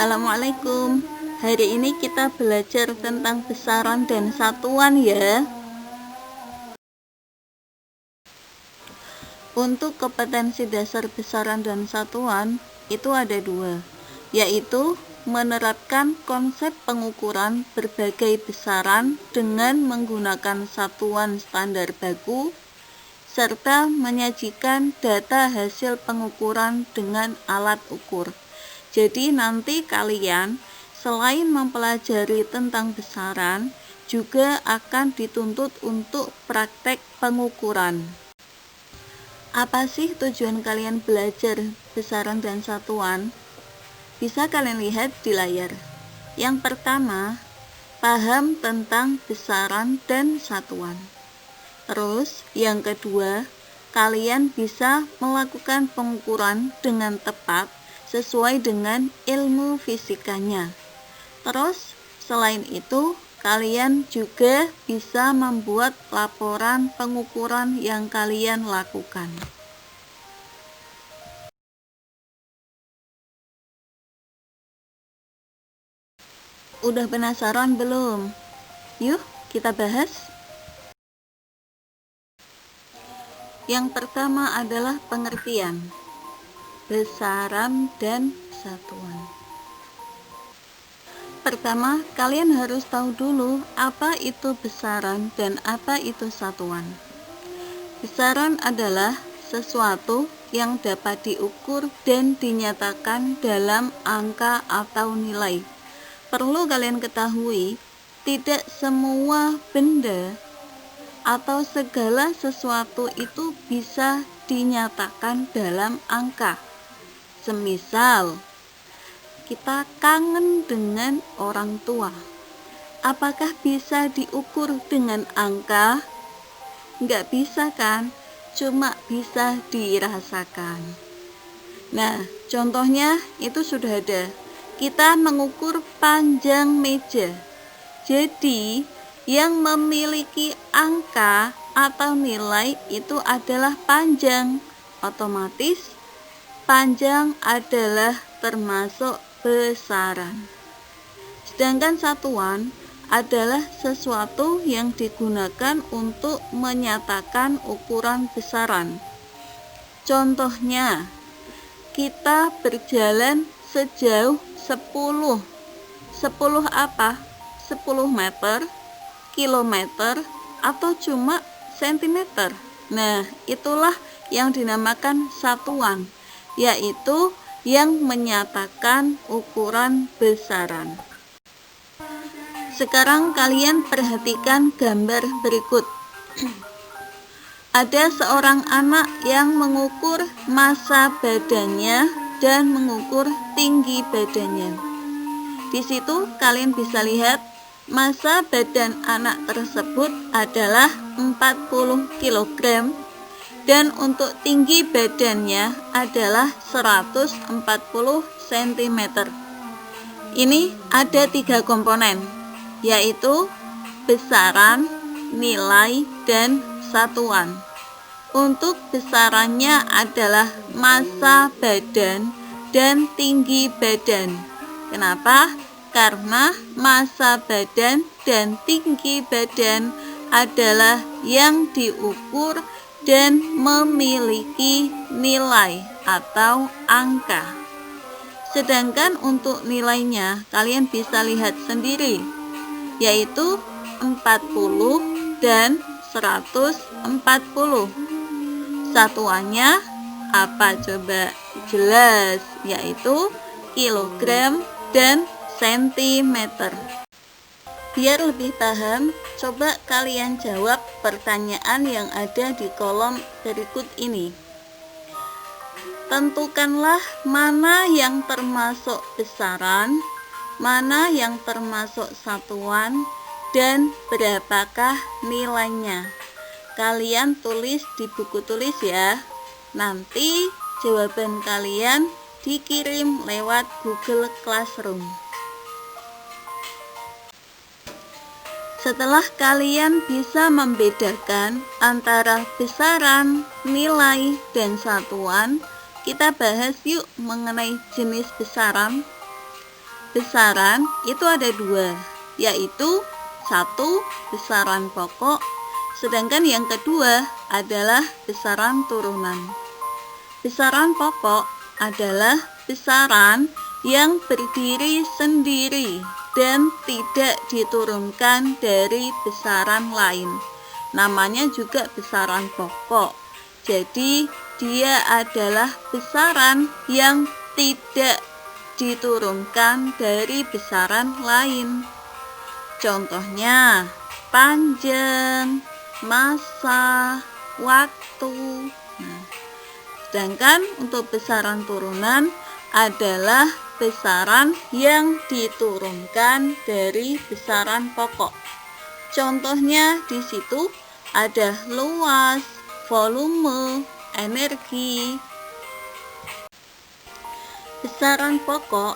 Assalamualaikum. Hari ini kita belajar tentang besaran dan satuan ya. Untuk kompetensi dasar besaran dan satuan itu ada dua, yaitu menerapkan konsep pengukuran berbagai besaran dengan menggunakan satuan standar baku, serta menyajikan data hasil pengukuran dengan alat ukur. Jadi nanti kalian selain mempelajari tentang besaran, juga akan dituntut untuk praktek pengukuran. Apa sih tujuan kalian belajar besaran dan satuan? Bisa kalian lihat di layar. Yang pertama, paham tentang besaran dan satuan. Terus, yang kedua, kalian bisa melakukan pengukuran dengan tepat sesuai dengan ilmu fisikanya. Terus, selain itu, kalian juga bisa membuat laporan pengukuran yang kalian lakukan. Udah penasaran belum? Yuk, kita bahas. Yang pertama adalah pengertian besaran dan satuan. Pertama, kalian harus tahu dulu apa itu besaran dan apa itu satuan. Besaran adalah sesuatu yang dapat diukur dan dinyatakan dalam angka atau nilai. Perlu kalian ketahui, tidak semua benda atau segala sesuatu itu bisa dinyatakan dalam angka. Semisal, kita kangen dengan orang tua. Apakah bisa diukur dengan angka? Nggak bisa kan? Cuma bisa dirasakan. Nah, contohnya itu sudah ada. Kita mengukur panjang meja. Jadi, yang memiliki angka atau nilai itu adalah panjang. Otomatis panjang adalah termasuk besaran. Sedangkan satuan adalah sesuatu yang digunakan untuk menyatakan ukuran besaran. Contohnya, kita berjalan sejauh 10 apa? 10 meter, kilometer, atau cuma sentimeter. Nah, itulah yang dinamakan satuan, yaitu yang menyatakan ukuran besaran. Sekarang kalian perhatikan gambar berikut. Ada seorang anak yang mengukur massa badannya dan mengukur tinggi badannya. Di situ kalian bisa lihat massa badan anak tersebut adalah 40 kg dan untuk tinggi badannya adalah 140 cm. Ini ada 3 komponen, yaitu besaran, nilai, dan satuan. Untuk besarannya adalah massa badan dan tinggi badan. Kenapa? Karena massa badan dan tinggi badan adalah yang diukur dan memiliki nilai atau angka. Sedangkan untuk nilainya kalian bisa lihat sendiri, yaitu 40 dan 140. Satuannya apa coba? Jelas, yaitu kilogram dan sentimeter. Biar lebih paham, coba kalian jawab pertanyaan yang ada di kolom berikut ini. Tentukanlah mana yang termasuk besaran, mana yang termasuk satuan, dan berapakah nilainya. Kalian tulis di buku tulis ya. Nanti jawaban kalian dikirim lewat Google Classroom. Setelah kalian bisa membedakan antara besaran, nilai, dan satuan, kita bahas yuk mengenai jenis besaran. besaran itu ada dua, yaitu satu besaran pokok, sedangkan yang kedua adalah besaran turunan. Besaran pokok adalah besaran yang berdiri sendiri dan tidak diturunkan dari besaran lain. Namanya juga besaran pokok. Jadi dia adalah besaran yang tidak diturunkan dari besaran lain. Contohnya panjang, massa, waktu. Sedangkan untuk besaran turunan adalah besaran yang diturunkan dari besaran pokok. Contohnya di situ ada luas, volume, energi. Besaran pokok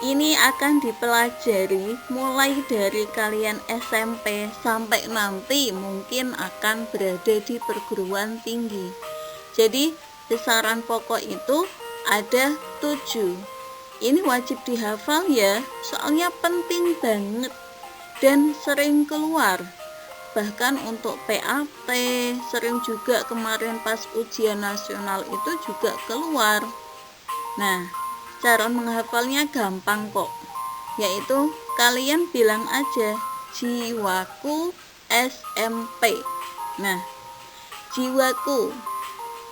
ini akan dipelajari mulai dari kalian SMP sampai nanti mungkin akan berada di perguruan tinggi. Jadi besaran pokok itu ada 7. Ini wajib dihafal ya, soalnya penting banget dan sering keluar. Bahkan untuk PAT sering juga kemarin pas ujian nasional itu juga keluar. Nah, cara menghafalnya gampang kok, yaitu kalian bilang aja jiwaku SMP. Nah, jiwaku,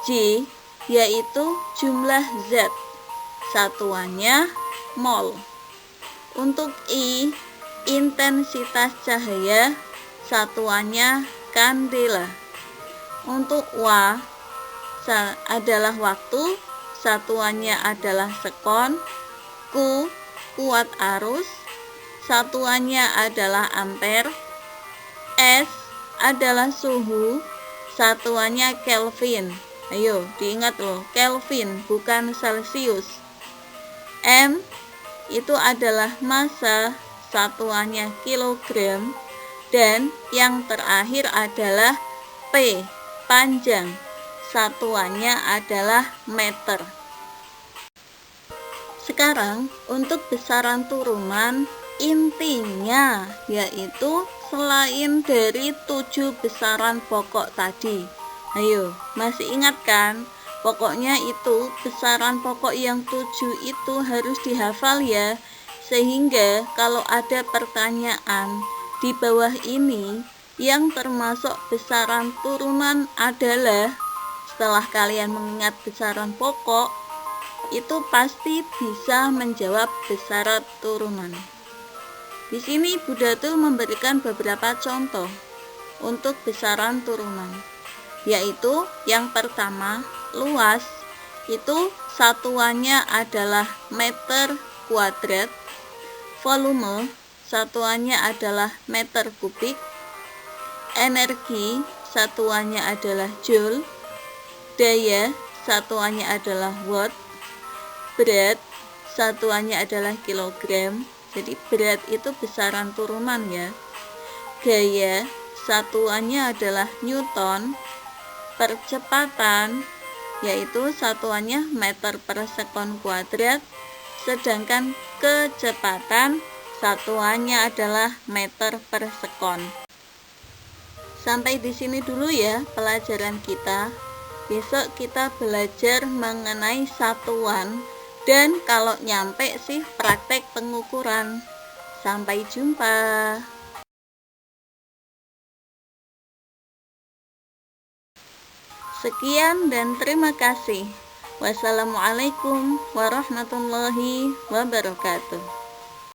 J yaitu jumlah zat, satuannya mol. Untuk I, intensitas cahaya, satuannya kandela. Untuk W adalah waktu, satuannya adalah sekon. Q, kuat arus, satuannya adalah ampere. S adalah suhu, satuannya Kelvin. Ayo diingat loh, Kelvin bukan Celcius. M itu adalah massa, satuannya kilogram. Dan yang terakhir adalah P, panjang, satuannya adalah meter. Sekarang untuk besaran turunan, intinya yaitu selain dari 7 besaran pokok tadi. Ayo, masih ingat kan? Pokoknya itu besaran pokok yang 7 itu harus dihafal ya. Sehingga kalau ada pertanyaan di bawah ini yang termasuk besaran turunan adalah, setelah kalian mengingat besaran pokok, itu pasti bisa menjawab besaran turunan. Di sini Bu Datul memberikan beberapa contoh untuk besaran turunan, yaitu yang pertama, luas itu satuannya adalah meter kuadrat, volume satuannya adalah meter kubik, energi satuannya adalah joule, daya satuannya adalah watt, berat satuannya adalah kilogram. Jadi berat itu besaran turunan ya. Gaya satuannya adalah newton. Percepatan yaitu satuannya meter per sekon kuadrat, sedangkan kecepatan satuannya adalah meter per sekon. Sampai di sini dulu ya pelajaran kita. Besok kita belajar mengenai satuan dan kalau nyampe sih praktek pengukuran. Sampai jumpa. Sekian dan terima kasih. Wassalamualaikum warahmatullahi wabarakatuh.